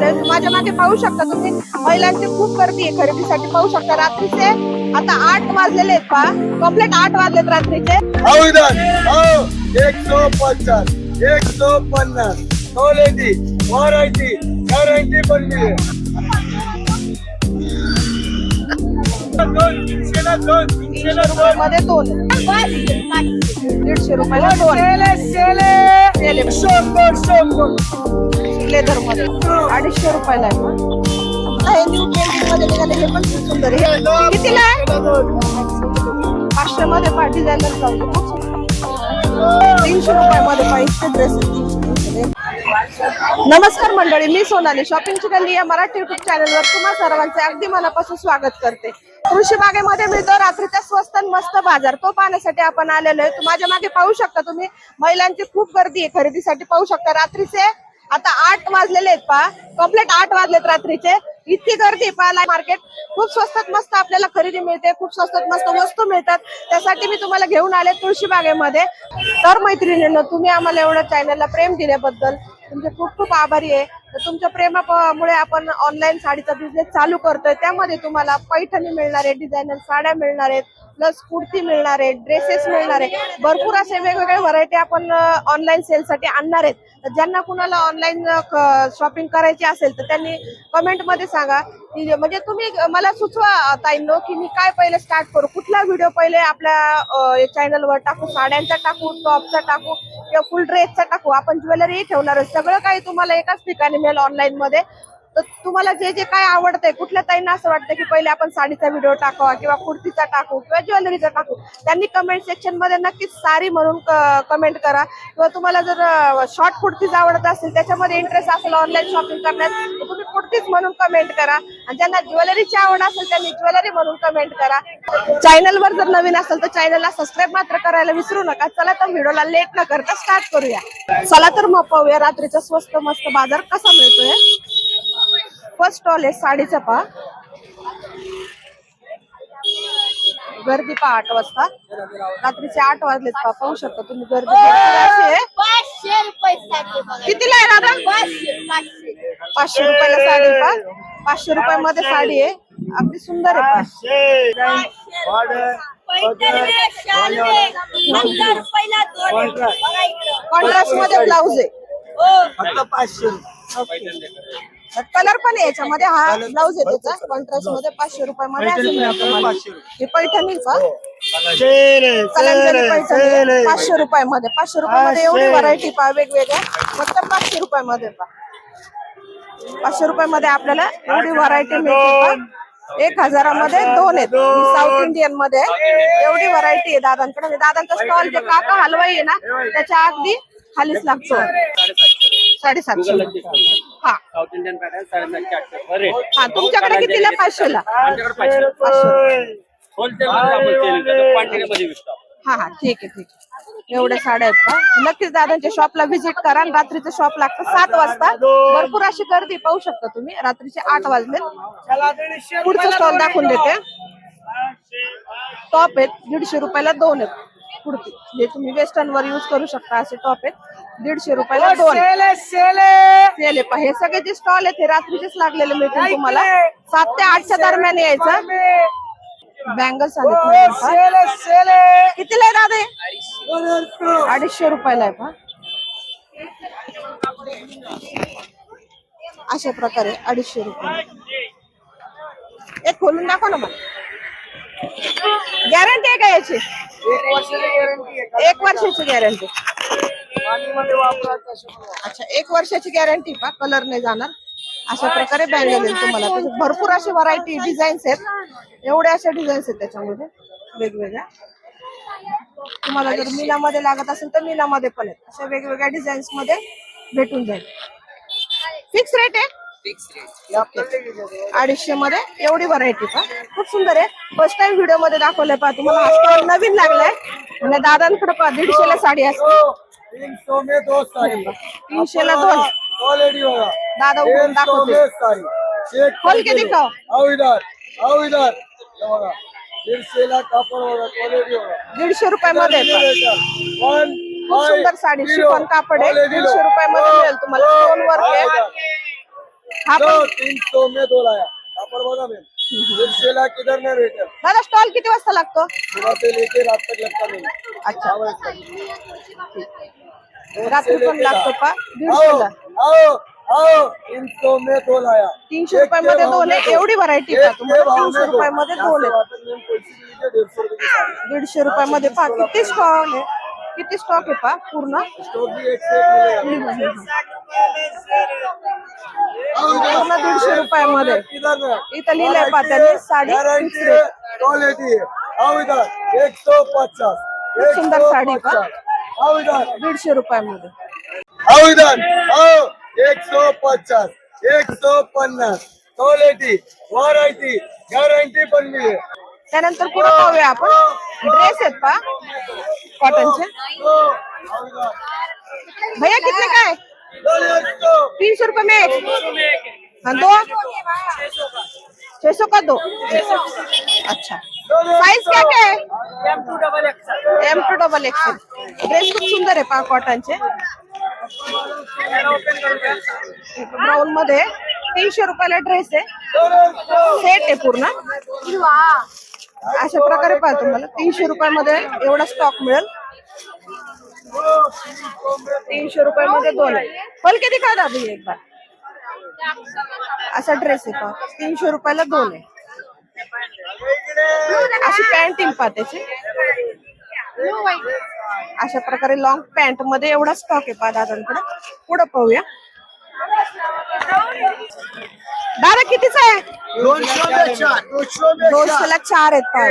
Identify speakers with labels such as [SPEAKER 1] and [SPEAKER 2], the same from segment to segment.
[SPEAKER 1] आलोय. माझ्या मागे पाहू शकता तुम्ही, महिलांची खूप गर्दी आहे खरेदीसाठी. पाहू शकता रात्रीचे आता 8 वाजलेले आहेत पहा, कम्प्लीट 8 वाजलेत रात्रीचे.
[SPEAKER 2] 150 150 क्वालिटी वैरायटी गॅरंटी बनली आहे.
[SPEAKER 1] 200 मध्ये 2, 150 रुपयाला 2 लेदर मध्ये 250 रुपयाला आहे. हे न्यू ट्रेंडिंग मध्ये निघाले, हे पण खूप सुंदर आहे. हे कितीला आहे? 500 मध्ये पहा, डिझायनर ब्लाउज खूप सुंदर. 300 रुपयामध्ये पाहिजे ड्रेसेस. नमस्कार मंडळी, मी सोनाली. शॉपिंगची गल्ली या मराठी युट्यूब चॅनलवर तुम्हा सर्वांचे अगदी मनापासून स्वागत करते. कृषी बागेमध्ये मिळतो रात्रीचा स्वस्त आणि मस्त बाजार, तो पाहण्यासाठी आपण आलेलो आहे. माझ्या मागे पाहू शकता तुम्ही, महिलांची खूप गर्दी आहे खरेदीसाठी. पाहू शकता रात्रीचे आता 8 वाजलेले आहेत पहा, कम्प्लीट 8 वाजलेत रात्रीचे. इतकी गर्दी पाहायला. मार्केट खूप स्वस्तात मस्त आपल्याला खरेदी मिळते, खूप स्वस्तात मस्त वस्तू मिळतात. त्यासाठी मी तुम्हाला घेऊन आले तुळशी बागेमध्ये. तर मैत्रिणींनो, तुम्ही आम्हाला एवढं चॅनलला प्रेम दिल्याबद्दल तुमचे खूप खूप आभारी आहे. तुमच्या प्रेमामुळे आपण ऑनलाईन साडीचा बिझनेस चालू करतोय. त्यामध्ये तुम्हाला पैठणी मिळणार आहे, डिझायनर साड्या मिळणार आहेत, प्लस कुर्ती मिळणार आहे, ड्रेसेस मिळणार आहे. भरपूर असे वेगवेगळे व्हरायटी आपण ऑनलाईन सेलसाठी आणणार आहेत. ज्यांना कुणाला ऑनलाईन शॉपिंग करायची असेल तर त्यांनी कमेंट मध्ये सांगा, की म्हणजे तुम्ही मला सुचवा ताईंनो, की मी काय पहिले स्टार्ट करू, कुठला व्हिडिओ पहिले आपल्या चॅनलवर टाकू, साड्यांचा टाकू, टॉपचा टाकू किंवा फुल ड्रेसचा टाकू. आपण ज्वेलरी ठेवणार, सगळं काही तुम्हाला एकाच ठिकाणी मिळेल ऑनलाईन मध्ये. तर तुम्हाला जे जे काय आवडतंय, कुठल्या ताईंना असं वाटतं की पहिले आपण साडीचा व्हिडिओ टाकावा किंवा कुर्तीचा टाकू किंवा ज्वेलरीचा टाकू, त्यांनी कमेंट सेक्शन मध्ये नक्कीच साडी म्हणून कमेंट करा. किंवा तुम्हाला जर शॉर्ट कुर्तीज आवडत असेल, त्याच्यामध्ये इंटरेस्ट असेल ऑनलाईन शॉपिंग करण्यात, तर तुम्ही कुर्तीज म्हणून कमेंट करा. आणि ज्यांना ज्वेलरीची आवड असेल त्यांनी ज्वेलरी म्हणून कमेंट करा. चॅनलवर जर नवीन असेल तर चॅनलला सबस्क्राईब मात्र करायला विसरू नका. चला तर व्हिडिओला लेट न करता स्टार्ट करूया. चला तर मग पाहूया रात्रीचा स्वस्त मस्त बाजार कसा मिळतोय. फर्स्ट स्टॉल आहे साडीचा पहा. गर्दी पहा 8 वाजता, रात्रीचे 8 वाजलेत पहा. पाहू शकता तुम्ही गर्दी आहे.
[SPEAKER 3] 500 रुपये साडी बघा.
[SPEAKER 1] कितीला आहे दादा? 500 रुपयाला साडी पहा. 500 रुपयामध्ये साडी आहे, अगदी सुंदर आहे. कॉन्ट्रास्ट मध्ये ब्लाऊज आहे. कलर पण आहे याच्यामध्ये. हा ब्लाऊज आहे त्याचा कॉन्ट्रास्ट मध्ये. 500 रुपयामध्ये ही पैठणी का कलंजरी पैठणी 500 रुपयामध्ये. 500 रुपयामध्ये एवढी व्हरायटी पहा वेगवेगळ्या, फक्त 500 रुपयामध्ये पहा. 500 रुपयामध्ये आपल्याला एवढी व्हरायटी मिळते. 1000 मध्ये 2 आहेत. साऊथ इंडियन मध्ये एवढी व्हरायटी आहे दादांकडे. दादांचा स्टॉल जे काका हलवाई आहे ना, त्याच्या अगदी खालीच लागतो. 750. हा
[SPEAKER 4] साऊथ इंडियन पॅटर्न 750-800.
[SPEAKER 1] हा, तुमच्याकडे कितीला? 500ला.
[SPEAKER 4] आमच्याकडे 500 होलसेल क्वांटिटीमध्ये विकतो.
[SPEAKER 1] हा हा, ठीक आहे ठीक आहे. एवढ्या साड्या आहेत का? नक्कीच दादांच्या शॉपला व्हिजिट करा. रात्रीचं शॉप लागतं 7 वाजता. भरपूर अशी गर्दी पाहू शकता तुम्ही. रात्रीचे 8 वाजले. पुढचा स्टॉल दाखवून देते. टॉप आहेत 150 रुपयाला 2 आहेत. कुर्ती जे तुम्ही वेस्टर्न वर युज करू शकता असे टॉप आहेत. 150 रुपयाला 2 सेल आहे. हे सगळे जे स्टॉल आहेत हे रात्रीचेच लागलेले मिळतील तुम्हाला. 7 ते 8च्या दरम्यान यायचं. बँगल्स कितीला आहे दादा? 250 रुपयाला आहे पहा. अशा प्रकारे 250 रुपये. एक खोलून दाखव ना मला. गॅरंटी आहे का याची? 1 वर्षाची गॅरंटी. अच्छा, 1 वर्षाची गॅरंटी पहा. कलर नाही जाणार. अशा प्रकारे बँगल येईल तुम्हाला. भरपूर अशी व्हरायटी डिझाईन्स आहेत. एवढ्या अशा डिझाईन्स आहेत त्याच्यामध्ये वेगवेगळ्या. तुम्हाला जर मीनामध्ये लागत असेल तर मीनामध्ये पण आहेत. अशा वेगवेगळ्या डिझाईन्स मध्ये भेटून जाईल. फिक्स रेट आहे. 250 मध्ये एवढी व्हरायटी पहा. खूप सुंदर आहे. फर्स्ट टाइम व्हिडिओ मध्ये दाखवलंय पहा तुम्हाला. हा स्टॉल नवीन लागलाय. आणि दादांकडे पहा 150ला साडी असते.
[SPEAKER 2] 300 में 2 साड़ी.
[SPEAKER 1] 300ला 2. दादा उघडून दाखवते. खोल के दिखाओ.
[SPEAKER 2] आओ इधर 150 ला कापड होगा, क्वालिटी होगा.
[SPEAKER 1] 150 रुपयामध्ये सुंदर साडी शिफॉन कापड आहे. 150 रुपयामध्ये मिळेल तुम्हाला. स्टोन वर्क आहे. हा
[SPEAKER 2] लो
[SPEAKER 1] पण
[SPEAKER 2] 300 में 2 लाया कापड़ बघा मैम 150 ला किधर नहीं भेटत
[SPEAKER 1] दादा स्टॉल किती वाजता लागतो?
[SPEAKER 2] सुबह से लेके रात तक लगता नहीं
[SPEAKER 1] अच्छा
[SPEAKER 2] रोज
[SPEAKER 1] रात्री
[SPEAKER 2] से
[SPEAKER 1] पण
[SPEAKER 2] लेके
[SPEAKER 1] लागतो
[SPEAKER 2] रात।
[SPEAKER 1] पा
[SPEAKER 2] आओ
[SPEAKER 1] 150 ला
[SPEAKER 2] आओ आओ 300 में 2 लाया
[SPEAKER 1] 300 रुपयामध्ये दोन आहे. एवढी व्हरायटी का तुम्हाला? 300 रुपयामध्ये दोन आहे. 150 रुपयामध्ये पहा किती स्टॉल आहे, किती स्टॉक आहे पहा पूर्ण. पूर्ण 150 रुपयामध्ये इथं लिहिलंय पहा त्यांनी साडी fix rate.
[SPEAKER 2] क्वालिटी है आओ इधर 150
[SPEAKER 1] खूप सुंदर साडी पहा
[SPEAKER 2] आओ इधर
[SPEAKER 1] 150 रुपयामध्ये.
[SPEAKER 2] आओ इधर आओ 150 150 क्वालिटी वैरायटी गॅरंटी बनली है
[SPEAKER 1] त्यानंतर पुढे पाहूया आपण. ड्रेस आहेत पहा कॉटनचे. भैया कितने का है? 300 रुपये में एक हाँ, दो 600 का दो. अच्छा साइज क्या क्या है? M2 XL. ड्रेस खूप सुंदर आहे पहा कॉटनचे. ब्राऊन मध्ये 300 रुपयाला ड्रेस आहे. सेट आहे पूर्ण. अशा प्रकारे पहा तुम्हाला 300 रुपयामध्ये एवढा स्टॉक मिळेल. 300 रुपयामध्ये दोन आहे. हलके दिखा दादी एक बार. असा ड्रेस आहे पहा 300 रुपयाला दोन आहे. अशी पॅन्ट येईल पहा त्याची. अशा प्रकारे लॉंग पॅन्ट मध्ये एवढा स्टॉक आहे पहा दादांकडे. पुढे पाहूया. दादा कितीचा आहे? 200 ला 4 आहेत पहा.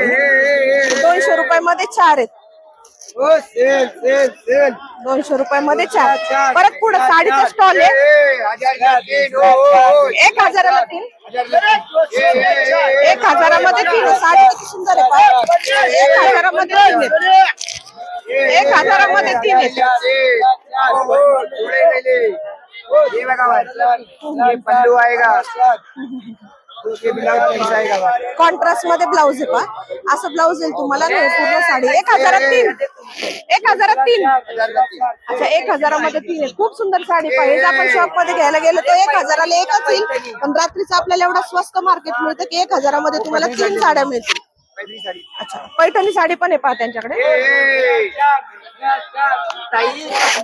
[SPEAKER 1] 200 रुपयामध्ये 4 आहेत. 200 रुपयामध्ये 4. परत पुढे साडीचा स्टॉल आहे. 1000ला 3. 1000मध्ये 3. साडी किती सुंदर आहे पहा. 1000मध्ये 3 आहेत. 1000मध्ये 3 आहेत.
[SPEAKER 2] पल्लू आएगा
[SPEAKER 1] कॉन्ट्रास्ट मध्ये ब्लाऊज आहे पहा. असं ब्लाऊज येईल तुम्हाला. नाही पूर्ण साडी 1003. 1003. अच्छा 1000मध्ये 3 आहे. खूप सुंदर साडी पाहिजे. आपण शॉप मध्ये घ्यायला गेलो तर 1000ला एकच येईल. पण रात्रीच आपल्याला एवढा स्वस्त मार्केट मिळतं की 1000मध्ये तुम्हाला 3 साड्या मिळतील. अच्छा पैठणी साडी पण आहे पहा त्यांच्याकडे.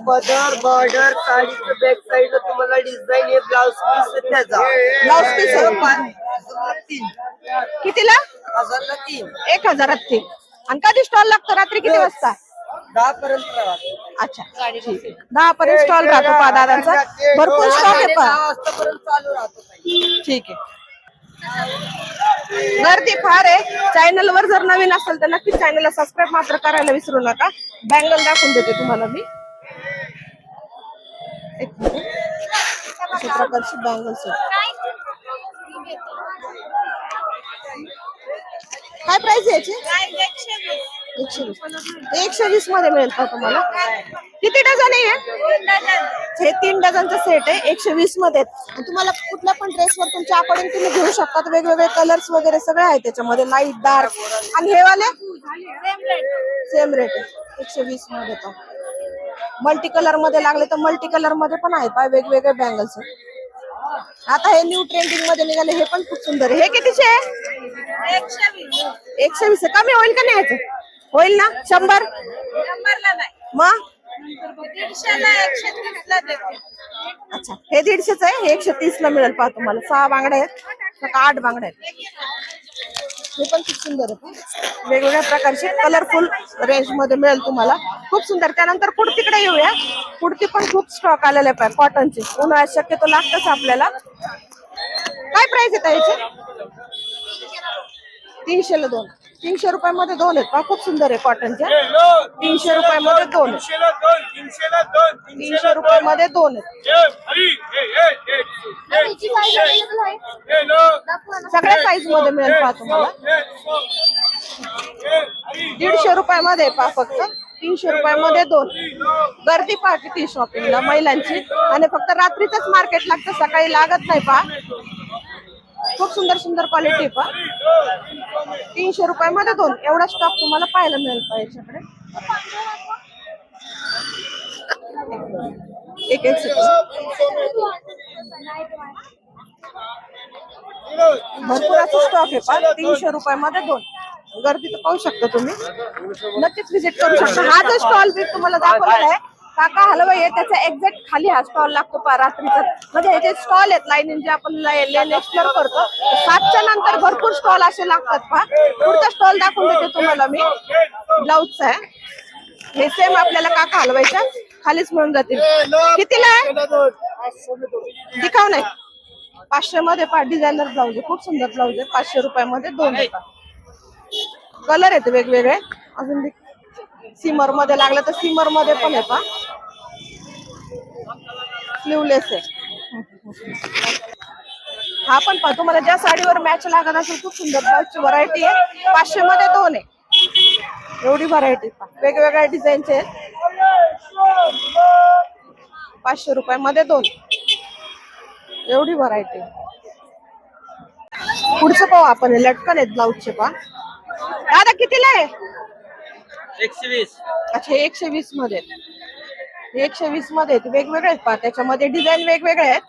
[SPEAKER 5] बदर बॉर्डर साडीचं बॅक साईड तुम्हाला डिझाईन आहे. ब्लाउज पीस त्याचा
[SPEAKER 1] ब्लाऊज पीस आहे. कितीला?
[SPEAKER 5] 1003.
[SPEAKER 1] 1000 3. आणि कधी स्टॉल लागतो? रात्री किती वाजता?
[SPEAKER 5] 10 पर्यंत राहतो.
[SPEAKER 1] अच्छा 10 पर्यंत स्टॉल राहतो पहा दादांचा. भरपूर स्टॉक आहे
[SPEAKER 5] 10
[SPEAKER 1] पहा.
[SPEAKER 5] वाजतापर्यंत चालू राहतो ताई.
[SPEAKER 1] ठीक आहे. गर्दी फार आहे. चॅनल वर जर नवीन असेल तर नक्की चॅनलला सबस्क्राईब मात्र करायला विसरू नका. बँगल दाखवून देते तुम्हाला मी. एक मिनिट. अशा प्रकारची बँगल्स आहेत. काय प्राइस आहे याची? 120 मध्ये मिळेल का तुम्हाला? किती डझन आहे? हे 3 डझनचा सेट आहे. 120 मध्ये. तुम्हाला कुठल्या पण ड्रेसवर तुमच्या अकॉर्डिंग तुम्ही घेऊ शकता. वेगवेगळे कलर्स वगैरे सगळे आहेत त्याच्यामध्ये. लाईट डार्क आणि हे वाले सेम रेट आहे 120 मध्ये. पण मल्टी कलर मध्ये लागले तर मल्टी कलर मध्ये पण आहे पहा वेगवेगळे बँगल्स. आता हे न्यू ट्रेंडिंग मध्ये निघाले. हे पण खूप सुंदर आहे. हे कितीचे आहे? 120 आहे. कमी होईल का नाही याचं? होईल ना? 100 मग. अच्छा हे 150च आहे. हे 130 ला मिळेल पहा तुम्हाला. 6 बांगड्या आहेत. 8 बांगड्या आहेत. हे पण खूप सुंदर आहे. वेगवेगळ्या प्रकारचे कलरफुल रेंज मध्ये मिळेल तुम्हाला. खूप सुंदर. त्यानंतर कुर्तीकडे येऊया. कुर्ती पण खूप स्टॉक आलेला आहे कॉटनचे. उन्हाळ्यात शक्यतो लागतच आपल्याला. काय प्राइस आहे याची? 300 ला 2. 300 रुपयामध्ये 2 आहेत पहा. खूप सुंदर आहे कॉटनच्या. 300 रुपयामध्ये 2 आहेत. 300 रुपयामध्ये 2 आहेत. सगळ्या साईज मध्ये मिळेल पहा तुम्हाला. 150 रुपयामध्ये पहा फक्त. 300 रुपयामध्ये 2. गर्दी पहा किती शॉपिंगला महिलांची. आणि फक्त रात्रीच मार्केट लागतं. सकाळी लागत नाही पहा. खूप सुंदर सुंदर क्वालिटी पहा. 300 रुपयामध्ये 2. एवढा स्टॉक तुम्हाला पाहायला मिळेल पहा याच्याकडे. एक सेकंड. भरपूर असा स्टॉक आहे पहा. 300 रुपयामध्ये 2. गर्दी तर पाहू शकता तुम्ही, नक्कीच व्हिजिट करू शकता. हा जो स्टॉल मी तुम्हाला दाखवलेला आहे काका हलवाई आहे, त्याच्या एक्झॅक्ट खाली हा स्टॉल लागतो पहा रात्रीचा. म्हणजे हे जे स्टॉल आहेत लाईन जे आपण लेन एक्सप्लोर करतो 7च्या नंतर भरपूर स्टॉल असे लागतात पहा. पुढचा स्टॉल दाखवून देते तुम्हाला मी, ब्लाऊजचा आहे. हे सेम आपल्याला काका हलवाईच्या खालीच मिळून जातील. कितीला आहे दिखाव नाही? 500 मध्ये पहा. डिझायनर ब्लाऊज आहे, खूप सुंदर ब्लाऊज आहे. 500 रुपयामध्ये 2 येतात. कलर आहेत वेगवेगळे. अजून सिमर मध्ये लागलं तर सिमर मध्ये पण आहे पहा. स्लीवलेस आहे हा पण पहा. तुम्हाला ज्या साडीवर मॅच लागत असेल खूप सुंदर ब्लाऊजची व्हरायटी आहे. 500 मध्ये 2 आहे. एवढी व्हरायटी पहा, वेगवेगळ्या डिझाईनचे आहेत. 500 रुपयामध्ये 2. एवढी व्हरायटी. पुढचं पाहू आपण. हे लटकन आहेत ब्लाऊजचे पहा. दादा कितीला आहे?
[SPEAKER 4] 120.
[SPEAKER 1] अच्छा, 120 मध्ये. 120 मध्ये वेगवेगळे आहेत पहा. त्याच्यामध्ये डिझाईन वेगवेगळे आहेत.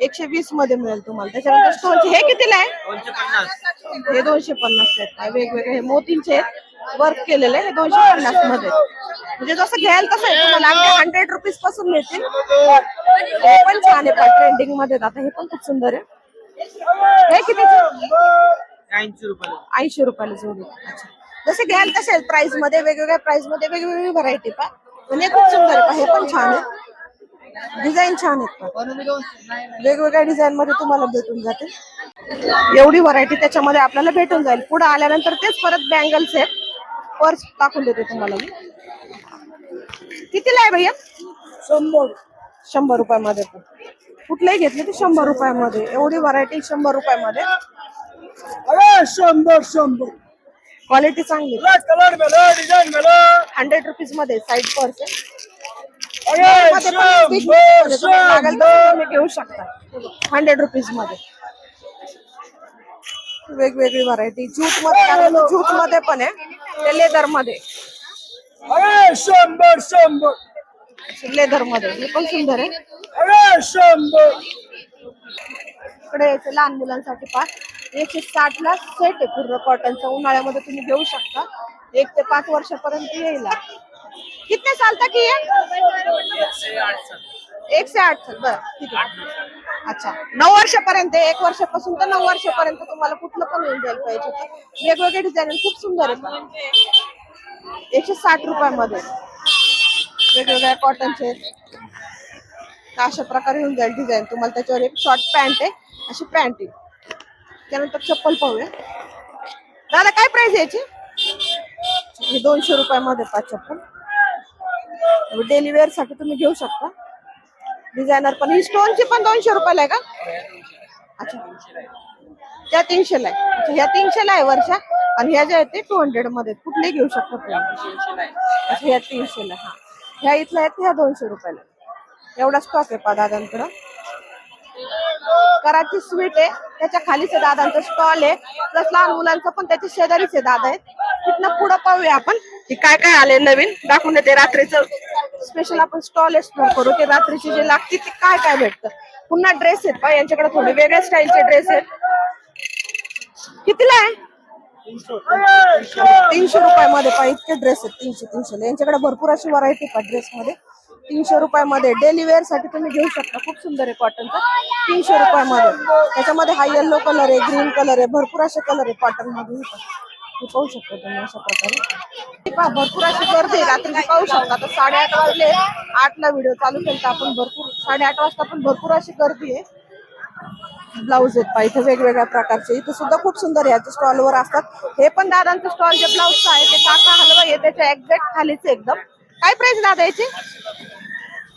[SPEAKER 1] 120 मध्ये मिळेल तुम्हाला. त्याच्यानंतर स्टोनचे हे कितीला आहे?
[SPEAKER 4] 250.
[SPEAKER 1] हे 250 आहेत. वेगवेगळे हे मोतींचे वर्क केलेले. हे 250 मध्ये. म्हणजे जसं घ्याल तसं आहे तुम्हाला. अगदी 100 रुपीज पासून मिळतील. हे पण छान आहे पहा, ट्रेंडिंग मध्ये. आता हे पण खूप सुंदर आहे. हे कितीचे?
[SPEAKER 4] 80 रुपये.
[SPEAKER 1] 80 रुपयाला जोडी. अच्छा, जसे घ्याल तसे प्राइस मध्ये, वेगवेगळ्या प्राइस मध्ये वेगवेगळी व्हरायटी पहा. आणि खूप सुंदर आहे. हे पण छान आहे. डिझाईन छान आहेत पहा. वेगवेगळ्या डिझाईन मध्ये तुम्हाला भेटून जाते. एवढी व्हरायटी त्याच्यामध्ये आपल्याला भेटून जाईल. पुढे आल्यानंतर तेच परत बँगल्स आहेत. पर्स टाकून देते तुम्हाला मी. कितीला आहे भैया? 100 रुपयामध्ये. पण कुठलेही घेतले ते 100 रुपयामध्ये. एवढी व्हरायटी 100 रुपयामध्ये.
[SPEAKER 2] अरे 100
[SPEAKER 1] क्वालिटी चांगली.
[SPEAKER 2] कलर मिळाला, डिझाईन मिळाला.
[SPEAKER 1] 100 रुपीज मध्ये साईड पर्स आहे.
[SPEAKER 2] अरे
[SPEAKER 1] मध्ये पण big मध्ये तुम्ही लागेल तसं तुम्ही घेऊ शकता. 100 रुपीज मध्ये वेगवेगळी व्हरायटी. जूट मध्ये, जूट मध्ये पण आहे. लेदर मध्ये,
[SPEAKER 2] अरे 100
[SPEAKER 1] लेदर मध्ये. हे पण सुंदर आहे.
[SPEAKER 2] अरे 100
[SPEAKER 1] इकडे याचे लहान मुलांसाठी पहा. 160 ला सेट आहे पूर्ण कॉटनचा. उन्हाळ्यामध्ये तुम्ही घेऊ शकता. 1 ते 5 वर्षापर्यंत येईल. कितने साल तक ये? 1 से 8 साल. बरं, ठीक आहे. अच्छा, 9 वर्षापर्यंत. 1 वर्षापासून तर 9 वर्षापर्यंत तुम्हाला कुठलं पण येऊन जायला पाहिजे. वेगवेगळे डिझाईन खूप सुंदर आहे. 160 रुपयामध्ये वेगवेगळ्या कॉटनचे. अशा प्रकारे येऊन जाईल डिझाईन तुम्हाला. त्याच्यावर एक शॉर्ट पॅन्ट आहे, अशी पॅन्ट आहे. त्यानंतर चप्पल पाहूया. दादा काय प्राइस याची? 200 रुपयामध्ये 5 चप्पल. डेली वेअर साठी तुम्ही घेऊ शकता. डिझायनर पण. ही स्टोनची पण 200 रुपयाला आहे का? अच्छा, त्या 300 ला आहे. अच्छा, ह्या 300 ला आहे वर्षा. आणि ह्या ज्या आहेत ते 200 मध्ये. कुठलेही घेऊ शकता तुम्ही. अच्छा, ह्या 300 ला. हा, ह्या इथल्या आहेत ह्या 200 रुपयाला. एवढा स्टॉक आहे पा दादांकडं. कराची स्वीट आहे, त्याच्या खालीच दादांचा स्टॉल आहे. प्लस लहान मुलांचं पण त्याच्या शेजारीचे दादा आहेत. तिथनं पुढं पाहूया आपण की काय काय आले नवीन. दाखवून देते. रात्रीचं स्पेशल आपण स्टॉल एक्सप्लोर करू की रात्रीची जे लागते ते काय काय भेटतं. पुन्हा ड्रेस आहेत पा. यांच्याकडे थोडे वेगळ्या स्टाईलचे ड्रेस आहेत. कितीला आहे? 300 रुपयामध्ये पा. इतके ड्रेस आहेत. 300 ला. यांच्याकडे भरपूर अशी व्हरायटी पा ड्रेस मध्ये. 300 रुपयामध्ये डेली वेअर साठी तुम्ही घेऊ शकता. खूप सुंदर आहे कॉटनचा. 300 रुपयामध्ये. त्याच्यामध्ये हा येलो कलर आहे, ग्रीन कलर आहे. भरपूर असे कलर आहे कॉटन मध्ये. हे पाहू शकता तुम्ही अशा प्रकारे. भरपूर अशी गर्दी आहे रात्री पाहू शकता. तर 8:30 वाजले. 8 ला व्हिडिओ चालू केला आपण. भरपूर 8:30 वाजता पण भरपूर अशी गर्दी आहे. ब्लाऊज आहेत पा इथे वेगवेगळ्या प्रकारचे. इथे सुद्धा खूप सुंदर याचे स्टॉलवर असतात. हे पण दादांचं स्टॉल जे ब्लाऊजचं आहे ते काका हलवाई आहे त्याच्या एक्झॅक्ट खालीच एकदम. काय प्राइस दादा याची?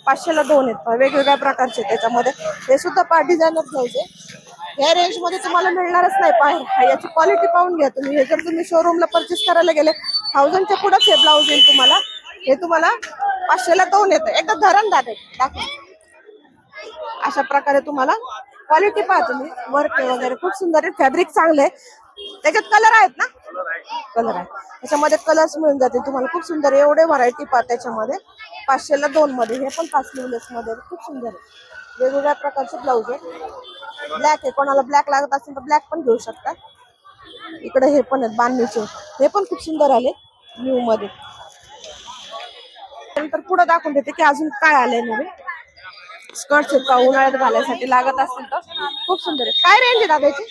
[SPEAKER 1] 500 ला 2 आहेत. वेगवेगळ्या प्रकारचे त्याच्यामध्ये. हे सुद्धा पा डिझायनर ब्लाऊज आहे. या रेंज मध्ये तुम्हाला मिळणारच नाही पा. याची क्वालिटी पाहून घ्या तुम्ही. हे जर तुम्ही शोरूमला परचेस करायला गेले 1000च्या पुढेच हे ब्लाऊज येईल तुम्हाला. हे तुम्हाला 500 ला 2 येतं. एकदा धरण दाखव. अशा प्रकारे तुम्हाला क्वालिटी पहा तुम्ही. वर्क वगैरे खूप सुंदर आहे. फॅब्रिक चांगले आहे. त्याच्यात कलर आहेत ना? कलर आहे त्याच्यामध्ये. कलर्स मिळून जातील तुम्हाला. खूप सुंदर आहे. एवढे व्हरायटी पहा त्याच्यामध्ये. 500 ला 2 मध्ये. हे पण 5 स्लीवलेस मध्ये खूप सुंदर आहे. वेगवेगळ्या प्रकारचे ब्लाऊज आहे. ब्लॅक आहे, कोणाला ब्लॅक लागत असेल तर ब्लॅक पण घेऊ शकता. इकडे हे पण आहेत बांधणीचे, हे पण खूप सुंदर आले न्यू मध्ये. नंतर पुढे दाखवून देते की अजून काय आलंय नवीन. स्कर्ट्स आहेत का उन्हाळ्यात घालायसाठी लागत असतील तर खूप सुंदर आहे. काय रेंज आहे दादाची?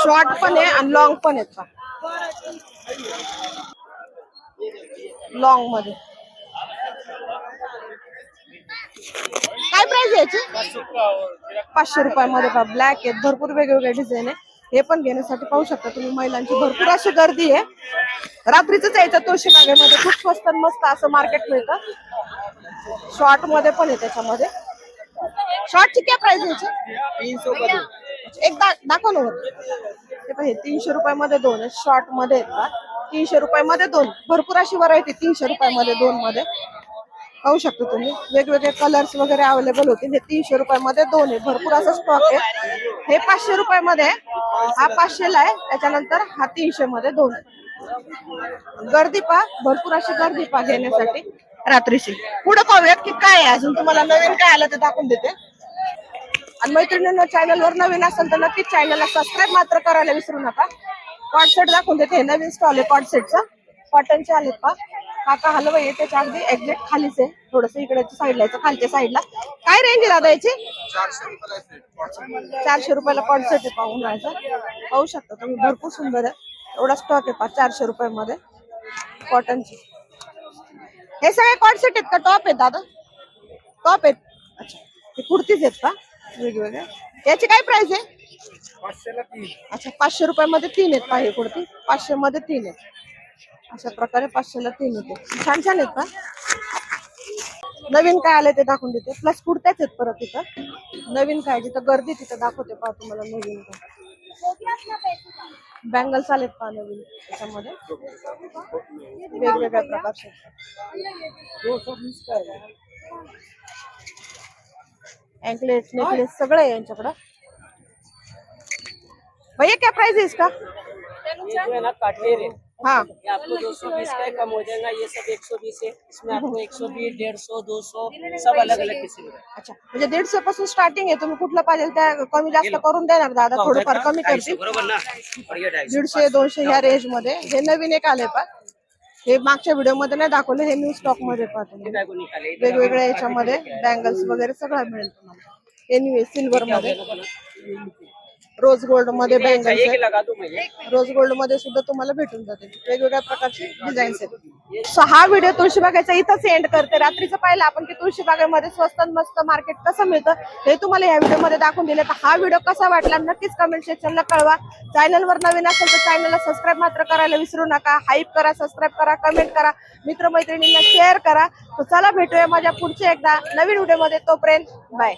[SPEAKER 1] शॉर्ट पण आहे आणि लॉंग पण आहेत का? लॉंग मध्ये काय प्राइस आहे याची? 500 रुपयामध्ये पहा. ब्लॅक आहेत, भरपूर वेगवेगळे डिझाईन आहे. हे पण घेण्यासाठी पाहू शकता तुम्ही. महिलांची भरपूर अशी गर्दी आहे. रात्रीच यायचं तुळशीबागेमध्ये. खूप स्वस्त आणि मस्त असं मार्केट मिळतं. शॉर्ट मध्ये पण आहे त्याच्यामध्ये. शॉर्टची काय प्राइस याची?
[SPEAKER 5] 300 का दो.
[SPEAKER 1] एक दाखव ना वर. हे पण हे 300 रुपयामध्ये दोन आहे. शॉर्ट मध्ये आहेत का? 300 रुपयामध्ये दोन. भरपूर अशी व्हरायटी 300 रुपयामध्ये दोन मध्ये पाहू शकता तुम्ही. वेगवेगळे कलर्स वगैरे अवेलेबल होते. हे 300 रुपयामध्ये दोन आहे. भरपूर असा स्टॉक आहे. हे 500 रुपयामध्ये आहे. हा 500 ला आहे. त्याच्यानंतर हा 300 मध्ये दोन आहे. गर्दी पहा, भरपूर अशी गर्दी पहा घेण्यासाठी रात्रीची. पुढे पाहूयात की काय आहे अजून. तुम्हाला नवीन काय आलं ते दाखवून देते. आणि मैत्रिणींना चॅनलवर नवीन असेल तर नक्कीच चॅनलला सबस्क्राईब मात्र करायला विसरू नका. कॉट सेट दाखवून देते. हे नवीन स्टॉल आहे कॉट सेटचा. कॉटनचे आलेत पहा. काका हलवा आहे त्याच्या अगदी एक्झॅक्ट खालीच आहे. थोडस इकडे साईडला यायचं, खालच्या साईडला. काय रेंज आहे दादा याची? 400 रुपयाला कॉट सेट आहे पहा उन्हाळ्याचा. पाहू शकता तुम्ही. भरपूर सुंदर आहे. एवढा स्टॉक आहे पहा 400 रुपयामध्ये कॉटनची. हे सगळे कॉट सेट आहेत का? टॉप आहेत दादा? टॉप आहेत. अच्छा, हे कुर्तीज आहेत का वेगवेगळे? याची काय प्राइस आहे?
[SPEAKER 2] 500 ला 3.
[SPEAKER 1] अच्छा, 500 रुपयामध्ये 3 आहेत पहा. हे कुर्ती 500 मध्ये 3 आहेत. अशा प्रकारे 500 ला 3 येते. छान छान आहेत का? नवीन काय आलंय ते दाखवून देते. प्लस कुर्त्याच आहेत परत इथं. नवीन काय जिथं गर्दी तिथं दाखवते पहा तुम्हाला. नवीन काय बँगल्स आलेत पहा नवीन त्याच्यामध्ये वेगवेगळ्या प्रकारचे.
[SPEAKER 2] 220 का है.
[SPEAKER 1] अँकलेट नेकलेस सगळं आहे यांच्याकडं. भैया क्या प्राइस है इसका?
[SPEAKER 5] ये जो है ना काटलेर है,
[SPEAKER 1] हाँ,
[SPEAKER 5] ये आपको 220 का कम हो जाएगा. ये सब 120 है. इसमें आपको 120, 150, 200 सब अलग अलग किस्म है.
[SPEAKER 1] अच्छा, म्हणजे 150 पासून स्टार्टिंग आहे. तुम्ही कुठलं पाहिजे त्या कमी जास्त करून देणार दादा. थोडंफार कमी करतील.
[SPEAKER 5] बरोबर ना. और ये 250.
[SPEAKER 1] 150 200 ह्या रेंज मध्ये. हे नवीन एक आले पा. हे मागच्या व्हिडिओ मध्ये नाही दाखवले. हे न्यू स्टॉक मध्ये पहा तुम्ही.
[SPEAKER 5] काय को निकाले.
[SPEAKER 1] वेगवेगळ्या याच्यामध्ये बँगल्स वगैरे सगळं मिळेल तुम्हाला. हे न्यू सिल्वर मध्ये, रोज गोल्ड मध्ये बँगल्स
[SPEAKER 5] ये
[SPEAKER 1] आहेत.
[SPEAKER 5] लगा दूं मैं ये.
[SPEAKER 1] रोज गोल्ड मध्ये सुद्धा तुम्हाला भेटून जाते. वेगवेगळ्या प्रकारचे डिझाईन्स आहेत. सो हा व्हिडिओ तुळशीबागेचा इथंच एंड करते. रात्रीचं पाहिलं आपण की तुळशीबागेमध्ये स्वस्त आणि मस्त मार्केट कसं मिळतं हे तुम्हाला या व्हिडिओ मध्ये दाखवून दिले. तर हा व्हिडिओ कसा वाटला नक्कीच कमेंट सेक्शनला कळवा. चॅनलवर नवीन असेल तर चॅनलला सबस्क्राईब मात्र करायला विसरू नका. हाईप करा, सबस्क्राईब करा, कमेंट करा, मित्रमैत्रिणींना शेअर करा. तर चला भेटूया माझ्या पुढच्या एकदा नवीन व्हिडिओ मध्ये. तोपर्यंत बाय.